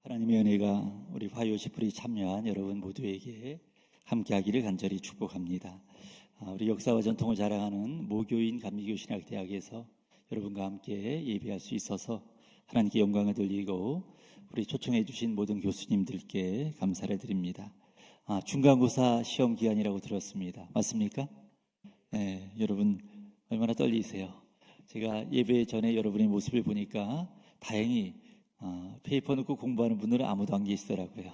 하나님의 은혜가 우리 화요시풀이 참여한 여러분 모두에게 함께하기를 간절히 축복합니다. 우리 역사와 전통을 자랑하는 모교인 감리교신학대학에서 여러분과 함께 예배할 수 있어서 하나님께 영광을 돌리고 우리 초청해 주신 모든 교수님들께 감사를 드립니다. 중간고사 시험 기간이라고 들었습니다. 맞습니까? 네, 여러분 얼마나 떨리세요? 제가 예배 전에 여러분의 모습을 보니까 다행히 페이퍼 놓고 공부하는 분들은 아무도 안 계시더라고요.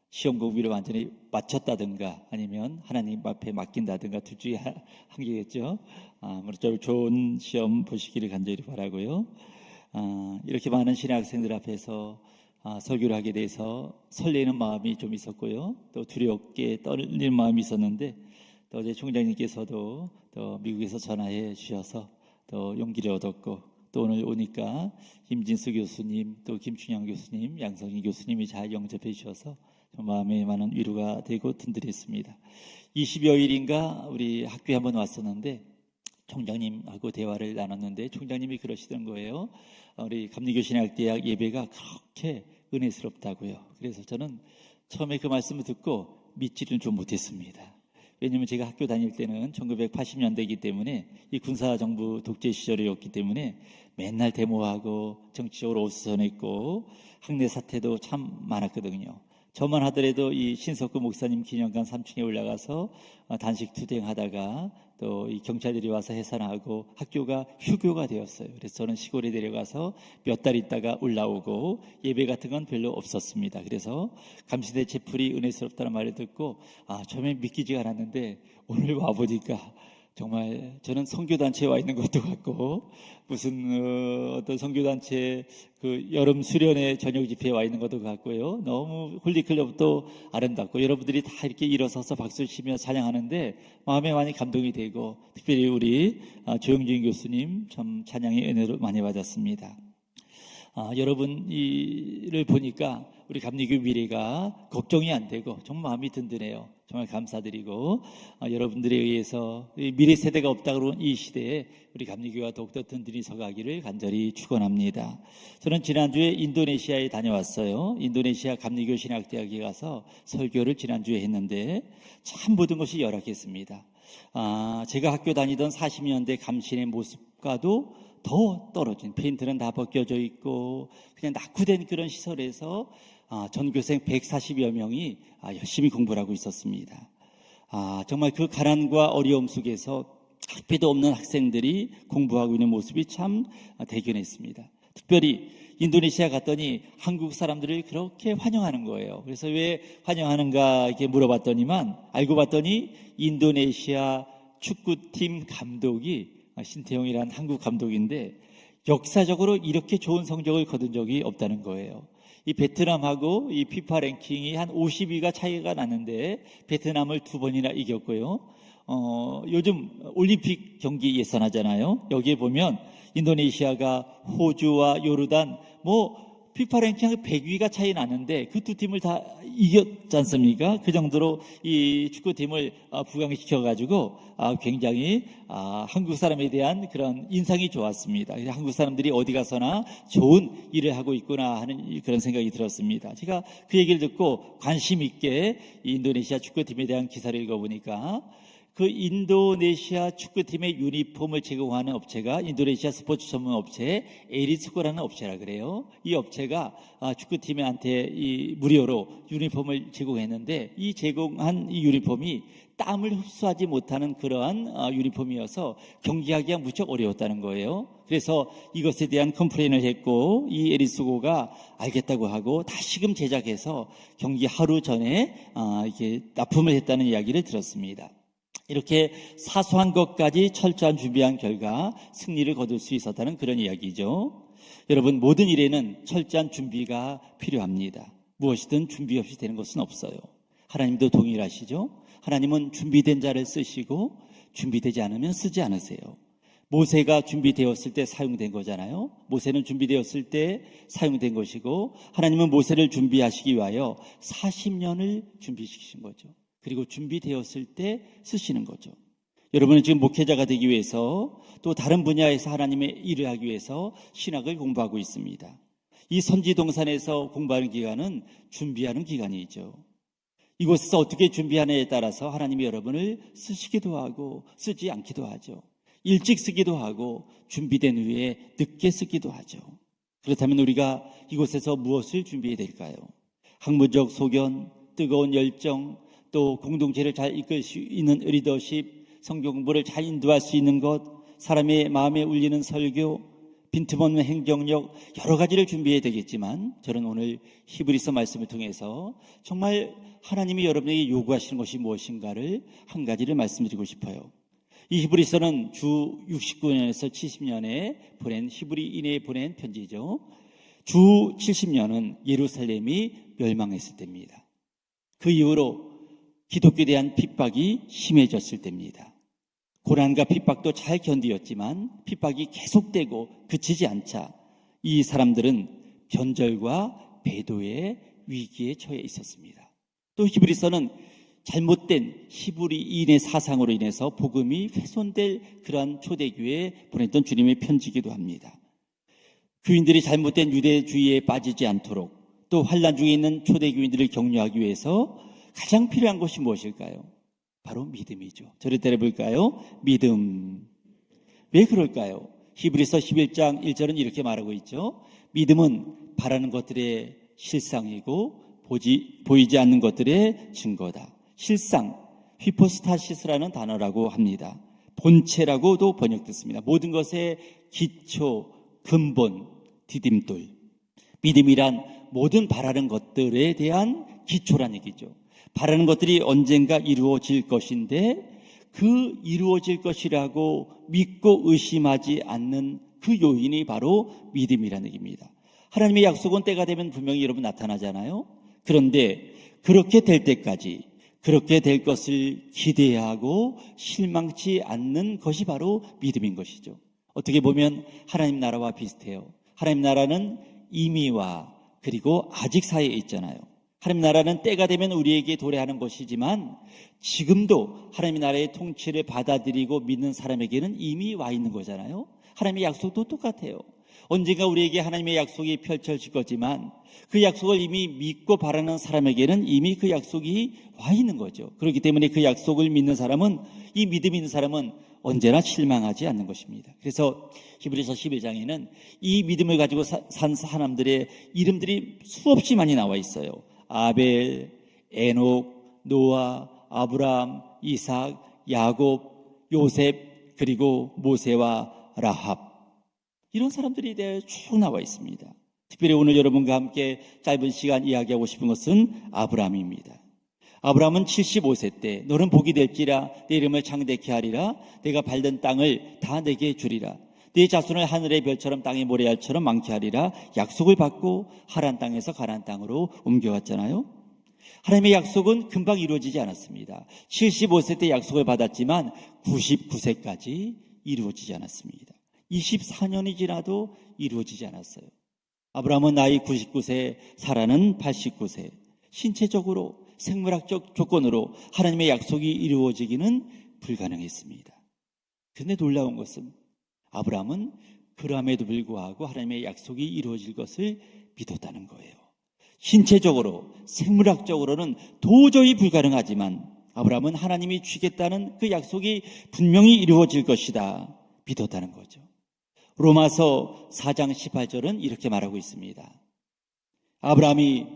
시험 공부를 완전히 마쳤다든가 아니면 하나님 앞에 맡긴다든가 둘 중에 한 개겠죠. 아무쪼록 좋은 시험 보시기를 간절히 바라고요. 이렇게 많은 신학생들 앞에서 설교를 하게 돼서 설레는 마음이 좀 있었고요. 또 두렵게 떨리는 마음이 있었는데 또 어제 총장님께서도 또 미국에서 전화해 주셔서 또 용기를 얻었고 또 오늘 오니까 김진수 교수님, 또 김춘영 교수님, 양성희 교수님이 잘 영접해 주셔서 마음에 많은 위로가 되고 든든했습니다. 20여일인가 우리 학교에 한번 왔었는데 총장님하고 대화를 나눴는데 총장님이 그러시던 거예요. 우리 감리교신학대학 예배가 그렇게 은혜스럽다고요. 그래서 저는 처음에 그 말씀을 듣고 믿지를 좀 못했습니다. 왜냐하면 제가 학교 다닐 때는 1980년대이기 때문에 이 군사정부 독재 시절이었기 때문에 맨날 데모하고 정치적으로 오선했고 학내 사태도 참 많았거든요. 저만 하더라도 이 신석구 목사님 기념관 3층에 올라가서 단식 투쟁하다가 또 이 경찰들이 와서 해산하고 학교가 휴교가 되었어요. 그래서 저는 시골에 내려가서 몇 달 있다가 올라오고 예배 같은 건 별로 없었습니다. 그래서 감시대 채플이 은혜스럽다는 말을 듣고 처음에 믿기지가 않았는데 오늘 와보니까 정말 저는 선교단체에 와 있는 것도 같고 무슨 어떤 선교단체 그 여름 수련회 저녁 집회에 와 있는 것도 같고요. 너무 홀리클럽도 아름답고 여러분들이 다 이렇게 일어서서 박수 치며 찬양하는데 마음에 많이 감동이 되고 특별히 우리 조영진 교수님 참 찬양의 은혜를 많이 받았습니다. 여러분 이를 보니까 우리 감리교 미래가 걱정이 안 되고 정말 마음이 든든해요. 정말 감사드리고 여러분들에 의해서 미래 세대가 없다고 그러는 이 시대에 우리 감리교가 더욱더 든든히 서가기를 간절히 축원합니다. 저는 지난주에 인도네시아에 다녀왔어요. 인도네시아 감리교 신학대학에 가서 설교를 지난주에 했는데 참 모든 것이 열악했습니다. 제가 학교 다니던 40년대 감신의 모습과도 더 떨어진, 페인트는 다 벗겨져 있고 그냥 낙후된 그런 시설에서 전교생 140여 명이 열심히 공부를 하고 있었습니다. 정말 그 가난과 어려움 속에서 학비도 없는 학생들이 공부하고 있는 모습이 참 대견했습니다. 특별히 인도네시아 갔더니 한국 사람들을 그렇게 환영하는 거예요. 그래서 왜 환영하는가 이렇게 물어봤더니만 알고 봤더니 인도네시아 축구팀 감독이 신태용이라는 한국 감독인데 역사적으로 이렇게 좋은 성적을 거둔 적이 없다는 거예요. 이 베트남하고 이 피파 랭킹이 한 50위가 차이가 나는데 베트남을 2번이나 이겼고요. 요즘 올림픽 경기 예선하잖아요. 여기에 보면 인도네시아가 호주와 요르단 피파 랭킹 100위가 차이 나는데 그 두 팀을 다 이겼지 않습니까? 그 정도로 이 축구팀을 부강시켜가지고 굉장히 한국 사람에 대한 그런 인상이 좋았습니다. 한국 사람들이 어디 가서나 좋은 일을 하고 있구나 하는 그런 생각이 들었습니다. 제가 그 얘기를 듣고 관심 있게 이 인도네시아 축구팀에 대한 기사를 읽어보니까 그 인도네시아 축구팀의 유니폼을 제공하는 업체가 인도네시아 스포츠 전문 업체 에리스코라는 업체라 그래요. 이 업체가 축구팀한테 무료로 유니폼을 제공했는데 이 제공한 이 유니폼이 땀을 흡수하지 못하는 그러한 유니폼이어서 경기하기가 무척 어려웠다는 거예요. 그래서 이것에 대한 컴플레인을 했고 이 에리스코가 알겠다고 하고 다시금 제작해서 경기 하루 전에 이렇게 납품을 했다는 이야기를 들었습니다. 이렇게 사소한 것까지 철저한 준비한 결과 승리를 거둘 수 있었다는 그런 이야기죠. 여러분 모든 일에는 철저한 준비가 필요합니다. 무엇이든 준비 없이 되는 것은 없어요. 하나님도 동일하시죠. 하나님은 준비된 자를 쓰시고 준비되지 않으면 쓰지 않으세요. 모세가 준비되었을 때 사용된 거잖아요. 모세는 준비되었을 때 사용된 것이고 하나님은 모세를 준비하시기 위하여 40년을 준비시키신 거죠. 그리고 준비되었을 때 쓰시는 거죠. 여러분은 지금 목회자가 되기 위해서 또 다른 분야에서 하나님의 일을 하기 위해서 신학을 공부하고 있습니다. 이 선지동산에서 공부하는 기간은 준비하는 기간이죠. 이곳에서 어떻게 준비하느냐에 따라서 하나님이 여러분을 쓰시기도 하고 쓰지 않기도 하죠. 일찍 쓰기도 하고 준비된 후에 늦게 쓰기도 하죠. 그렇다면 우리가 이곳에서 무엇을 준비해야 될까요? 학문적 소견, 뜨거운 열정, 또 공동체를 잘 이끌 수 있는 리더십, 성경 공부를 잘 인도할 수 있는 것, 사람의 마음에 울리는 설교, 빈틈없는 행정력, 여러 가지를 준비해야 되겠지만 저는 오늘 히브리서 말씀을 통해서 정말 하나님이 여러분에게 요구하시는 것이 무엇인가를 한 가지를 말씀드리고 싶어요. 이 히브리서는 주 69년에서 70년에 보낸 히브리인에 보낸 편지죠. 주 70년은 예루살렘이 멸망했을 때입니다. 그 이후로 기독교에 대한 핍박이 심해졌을 때입니다. 고난과 핍박도 잘 견디었지만 핍박이 계속되고 그치지 않자 이 사람들은 변절과 배도의 위기에 처해 있었습니다. 또 히브리서는 잘못된 히브리인의 사상으로 인해서 복음이 훼손될 그러한 초대교회에 보냈던 주님의 편지이기도 합니다. 교인들이 잘못된 유대주의에 빠지지 않도록 또 환난 중에 있는 초대교인들을 격려하기 위해서 가장 필요한 것이 무엇일까요? 바로 믿음이죠. 저를 때려볼까요? 믿음. 왜 그럴까요? 히브리서 11장 1절은 이렇게 말하고 있죠. 믿음은 바라는 것들의 실상이고 보이지 않는 것들의 증거다. 실상, 휘포스타시스라는 단어라고 합니다. 본체라고도 번역됐습니다. 모든 것의 기초, 근본, 디딤돌. 믿음이란 모든 바라는 것들에 대한 기초란 얘기죠. 바라는 것들이 언젠가 이루어질 것인데 그 이루어질 것이라고 믿고 의심하지 않는 그 요인이 바로 믿음이라는 얘기입니다. 하나님의 약속은 때가 되면 분명히 여러분 나타나잖아요. 그런데 그렇게 될 때까지 그렇게 될 것을 기대하고 실망치 않는 것이 바로 믿음인 것이죠. 어떻게 보면 하나님 나라와 비슷해요. 하나님 나라는 이미와 그리고 아직 사이에 있잖아요. 하나님 나라는 때가 되면 우리에게 도래하는 것이지만 지금도 하나님 나라의 통치를 받아들이고 믿는 사람에게는 이미 와 있는 거잖아요. 하나님의 약속도 똑같아요. 언젠가 우리에게 하나님의 약속이 펼쳐질 거지만 그 약속을 이미 믿고 바라는 사람에게는 이미 그 약속이 와 있는 거죠. 그렇기 때문에 그 약속을 믿는 사람은, 이 믿음 있는 사람은 언제나 실망하지 않는 것입니다. 그래서 히브리서 11장에는 이 믿음을 가지고 산 사람들의 이름들이 수없이 많이 나와 있어요. 아벨, 에녹, 노아, 아브라함, 이삭, 야곱, 요셉, 그리고 모세와 라합, 이런 사람들이 대해 쭉 나와 있습니다. 특별히 오늘 여러분과 함께 짧은 시간 이야기하고 싶은 것은 아브라함입니다. 아브라함은 75세 때 너는 복이 될지라 내 이름을 창대케 하리라 내가 밟는 땅을 다 내게 주리라 네 자손을 하늘의 별처럼 땅의 모래알처럼 많게 하리라 약속을 받고 하란 땅에서 가나안 땅으로 옮겨갔잖아요. 하나님의 약속은 금방 이루어지지 않았습니다. 75세 때 약속을 받았지만 99세까지 이루어지지 않았습니다. 24년이 지나도 이루어지지 않았어요. 아브라함은 나이 99세, 사라는 89세. 신체적으로 생물학적 조건으로 하나님의 약속이 이루어지기는 불가능했습니다. 그런데 놀라운 것은 아브라함은 그럼에도 불구하고 하나님의 약속이 이루어질 것을 믿었다는 거예요. 신체적으로, 생물학적으로는 도저히 불가능하지만 아브라함은 하나님이 주겠다는 그 약속이 분명히 이루어질 것이다 믿었다는 거죠. 로마서 4장 18절은 이렇게 말하고 있습니다. 아브라함이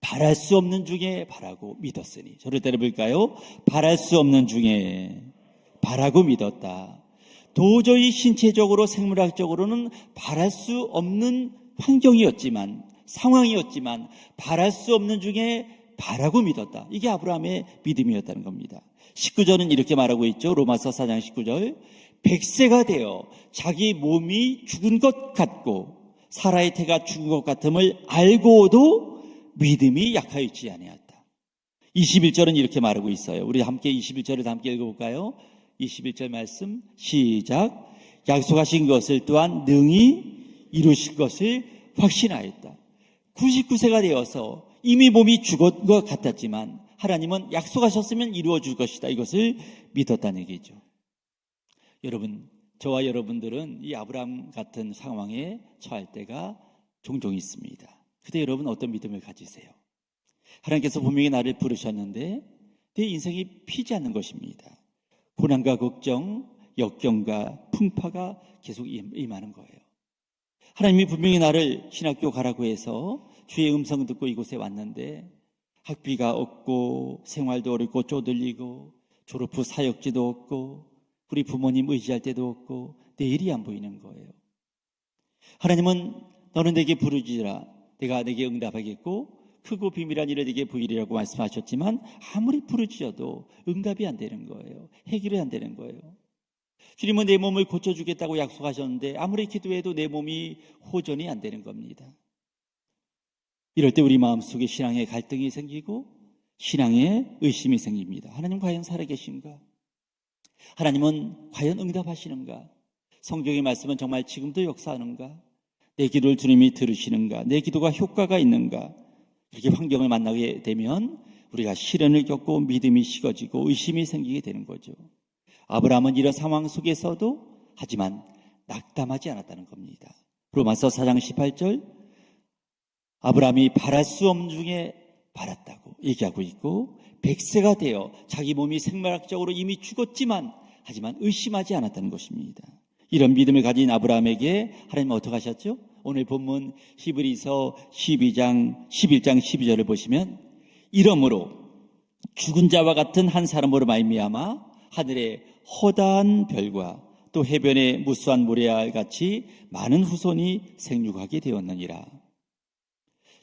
바랄 수 없는 중에 바라고 믿었으니. 저를 때려볼까요? 바랄 수 없는 중에 바라고 믿었다. 도저히 신체적으로 생물학적으로는 바랄 수 없는 환경이었지만, 상황이었지만 바랄 수 없는 중에 바라고 믿었다. 이게 아브라함의 믿음이었다는 겁니다. 19절은 이렇게 말하고 있죠. 로마서 4장 19절. 100세가 되어 자기 몸이 죽은 것 같고 사라의 태가 죽은 것 같음을 알고도 믿음이 약하였지 아니하였다. 21절은 이렇게 말하고 있어요. 우리 함께 21절을 함께 읽어볼까요? 21절 말씀 시작. 약속하신 것을 또한 능히 이루실 것을 확신하였다. 99세가 되어서 이미 몸이 죽은 것 같았지만 하나님은 약속하셨으면 이루어 줄 것이다. 이것을 믿었다는 얘기죠. 여러분, 저와 여러분들은 이 아브라함 같은 상황에 처할 때가 종종 있습니다. 그때 여러분 어떤 믿음을 가지세요? 하나님께서 분명히 나를 부르셨는데 내 인생이 피지 않는 것입니다. 고난과 걱정, 역경과 풍파가 계속 임하는 거예요. 하나님이 분명히 나를 신학교 가라고 해서 주의 음성 듣고 이곳에 왔는데 학비가 없고 생활도 어렵고 쪼들리고 졸업 후 사역지도 없고 우리 부모님 의지할 때도 없고 내일이 안 보이는 거예요. 하나님은 너는 내게 부르지라 내가 내게 응답하겠고 크고 비밀한 일을 내게 보이리라고 말씀하셨지만 아무리 부르짖어도 응답이 안 되는 거예요. 해결이 안 되는 거예요. 주님은 내 몸을 고쳐주겠다고 약속하셨는데 아무리 기도해도 내 몸이 호전이 안 되는 겁니다. 이럴 때 우리 마음속에 신앙의 갈등이 생기고 신앙의 의심이 생깁니다. 하나님 과연 살아계신가? 하나님은 과연 응답하시는가? 성경의 말씀은 정말 지금도 역사하는가? 내 기도를 주님이 들으시는가? 내 기도가 효과가 있는가? 이렇게 환경을 만나게 되면 우리가 시련을 겪고 믿음이 식어지고 의심이 생기게 되는 거죠. 아브라함은 이런 상황 속에서도 하지만 낙담하지 않았다는 겁니다. 로마서 4장 18절 아브라함이 바랄 수 없는 중에 바랐다고 얘기하고 있고 100세가 되어 자기 몸이 생물학적으로 이미 죽었지만 하지만 의심하지 않았다는 것입니다. 이런 믿음을 가진 아브라함에게 하나님은 어떻게 하셨죠? 오늘 본문 히브리서 11장 12절을 보시면 이러므로 죽은 자와 같은 한 사람으로 말미암아 하늘의 허다한 별과 또 해변의 무수한 모래알 같이 많은 후손이 생육하게 되었느니라.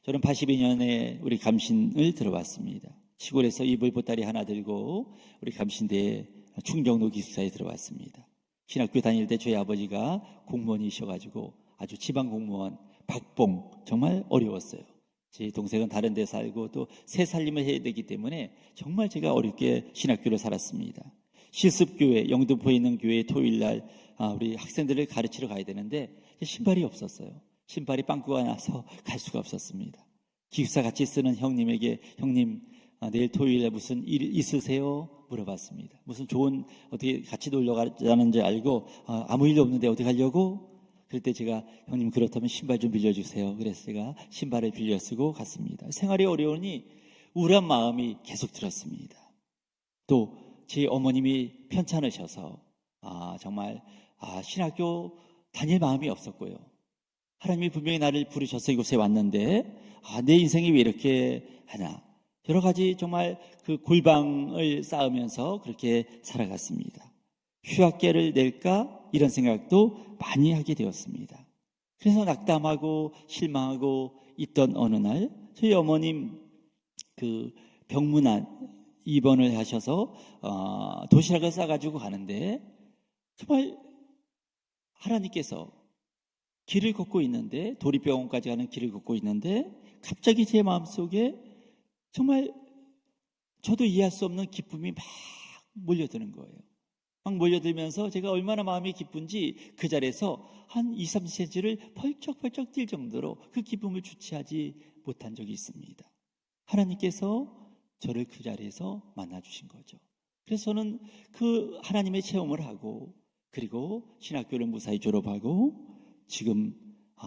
저는 82년에 우리 감신을 들어왔습니다. 시골에서 이불 보따리 하나 들고 우리 감신대에 충정로 기숙사에 들어왔습니다. 신학교 다닐 때 저희 아버지가 공무원이셔가지고 아주 지방 공무원 박봉 정말 어려웠어요. 제 동생은 다른 데 살고 또 새 살림을 해야 되기 때문에 정말 제가 어렵게 신학교를 살았습니다. 실습교회 영등포에 있는 교회 토요일날 우리 학생들을 가르치러 가야 되는데 신발이 없었어요. 신발이 빵꾸가 나서 갈 수가 없었습니다. 기숙사 같이 쓰는 형님에게 형님 내일 토요일에 무슨 일 있으세요? 물어봤습니다. 무슨 좋은 어떻게 같이 놀러 가자는지 알고 아무 일도 없는데 어디 가려고? 그럴 때 제가 형님 그렇다면 신발 좀 빌려주세요. 그래서 제가 신발을 빌려 쓰고 갔습니다. 생활이 어려우니 우울한 마음이 계속 들었습니다. 또 제 어머님이 편찮으셔서 정말 신학교 다닐 마음이 없었고요. 하나님이 분명히 나를 부르셔서 이곳에 왔는데 내 인생이 왜 이렇게 하나 여러 가지 정말 그 골방을 쌓으면서 그렇게 살아갔습니다. 휴학계를 낼까 이런 생각도 많이 하게 되었습니다. 그래서 낙담하고 실망하고 있던 어느 날 저희 어머님 그 병문안 입원을 하셔서 도시락을 싸가지고 가는데 정말 하나님께서 길을 걷고 있는데 도립병원까지 가는 길을 걷고 있는데 갑자기 제 마음속에 정말 저도 이해할 수 없는 기쁨이 막 몰려드는 거예요. 막 몰려들면서 제가 얼마나 마음이 기쁜지 그 자리에서 한 2, 3cm를 펄쩍펄쩍 뛸 정도로 그 기쁨을 주체하지 못한 적이 있습니다. 하나님께서 저를 그 자리에서 만나주신 거죠. 그래서 저는 그 하나님의 체험을 하고 그리고 신학교를 무사히 졸업하고 지금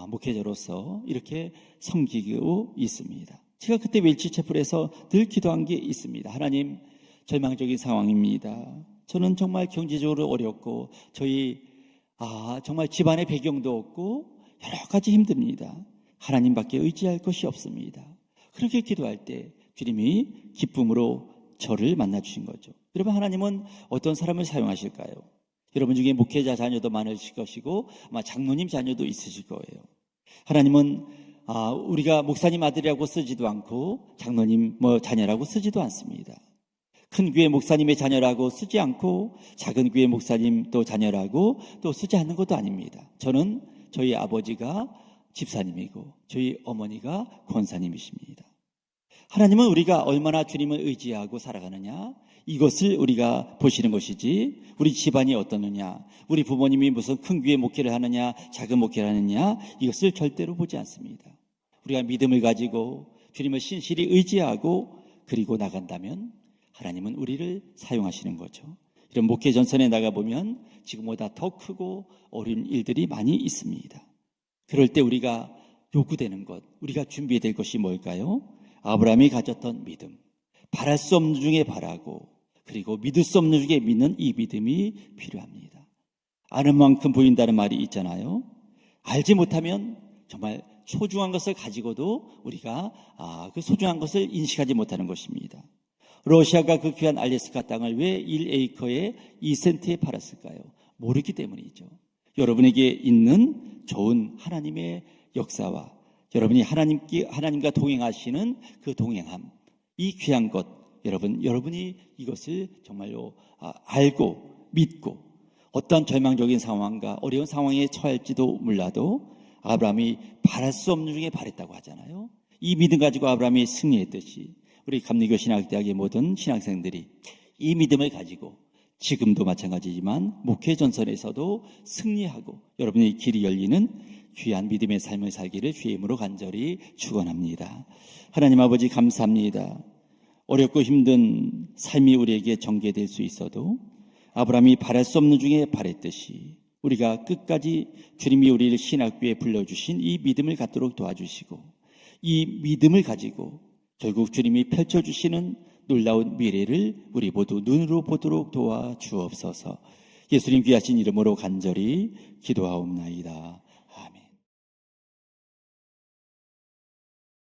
목회자로서 이렇게 섬기고 있습니다. 제가 그때 웰치채플에서 늘 기도한 게 있습니다. 하나님 절망적인 상황입니다. 저는 정말 경제적으로 어렵고 저희 정말 집안의 배경도 없고 여러 가지 힘듭니다. 하나님밖에 의지할 것이 없습니다. 그렇게 기도할 때 주님이 기쁨으로 저를 만나주신 거죠. 여러분 하나님은 어떤 사람을 사용하실까요? 여러분 중에 목회자 자녀도 많으실 것이고 아마 장로님 자녀도 있으실 거예요. 하나님은 우리가 목사님 아들이라고 쓰지도 않고 장로님 자녀라고 쓰지도 않습니다. 큰 교회 목사님의 자녀라고 쓰지 않고 작은 교회 목사님 또 자녀라고 또 쓰지 않는 것도 아닙니다. 저는 저희 아버지가 집사님이고 저희 어머니가 권사님이십니다. 하나님은 우리가 얼마나 주님을 의지하고 살아가느냐 이것을 우리가 보시는 것이지 우리 집안이 어떠느냐 우리 부모님이 무슨 큰 교회 목회를 하느냐 작은 목회를 하느냐 이것을 절대로 보지 않습니다. 우리가 믿음을 가지고 주님을 신실히 의지하고 그리고 나간다면 하나님은 우리를 사용하시는 거죠. 이런 목회 전선에 나가보면 지금보다 더 크고 어려운 일들이 많이 있습니다. 그럴 때 우리가 요구되는 것, 우리가 준비해야 될 것이 뭘까요? 아브라함이 가졌던 믿음, 바랄 수 없는 중에 바라고 그리고 믿을 수 없는 중에 믿는 이 믿음이 필요합니다. 아는 만큼 보인다는 말이 있잖아요. 알지 못하면 정말 소중한 것을 가지고도 우리가 그 소중한 것을 인식하지 못하는 것입니다. 러시아가 그 귀한 알래스카 땅을 왜 1에이커에 2센트에 팔았을까요? 모르기 때문이죠. 여러분에게 있는 좋은 하나님의 역사와 여러분이 하나님과 동행하시는 그 동행함, 이 귀한 것, 여러분이 이것을 정말로 알고 믿고 어떤 절망적인 상황과 어려운 상황에 처할지도 몰라도 아브라함이 바랄 수 없는 중에 바랬다고 하잖아요. 이 믿음 가지고 아브라함이 승리했듯이 우리 감리교 신학대학의 모든 신학생들이 이 믿음을 가지고 지금도 마찬가지지만 목회 전선에서도 승리하고 여러분의 길이 열리는 귀한 믿음의 삶을 살기를 주의 이름으로 간절히 축원합니다. 하나님 아버지 감사합니다. 어렵고 힘든 삶이 우리에게 전개될 수 있어도 아브라함이 바랄 수 없는 중에 바랬듯이 우리가 끝까지 주님이 우리를 신학교에 불러주신 이 믿음을 갖도록 도와주시고 이 믿음을 가지고 결국 주님이 펼쳐주시는 놀라운 미래를 우리 모두 눈으로 보도록 도와주옵소서. 예수님 귀하신 이름으로 간절히 기도하옵나이다.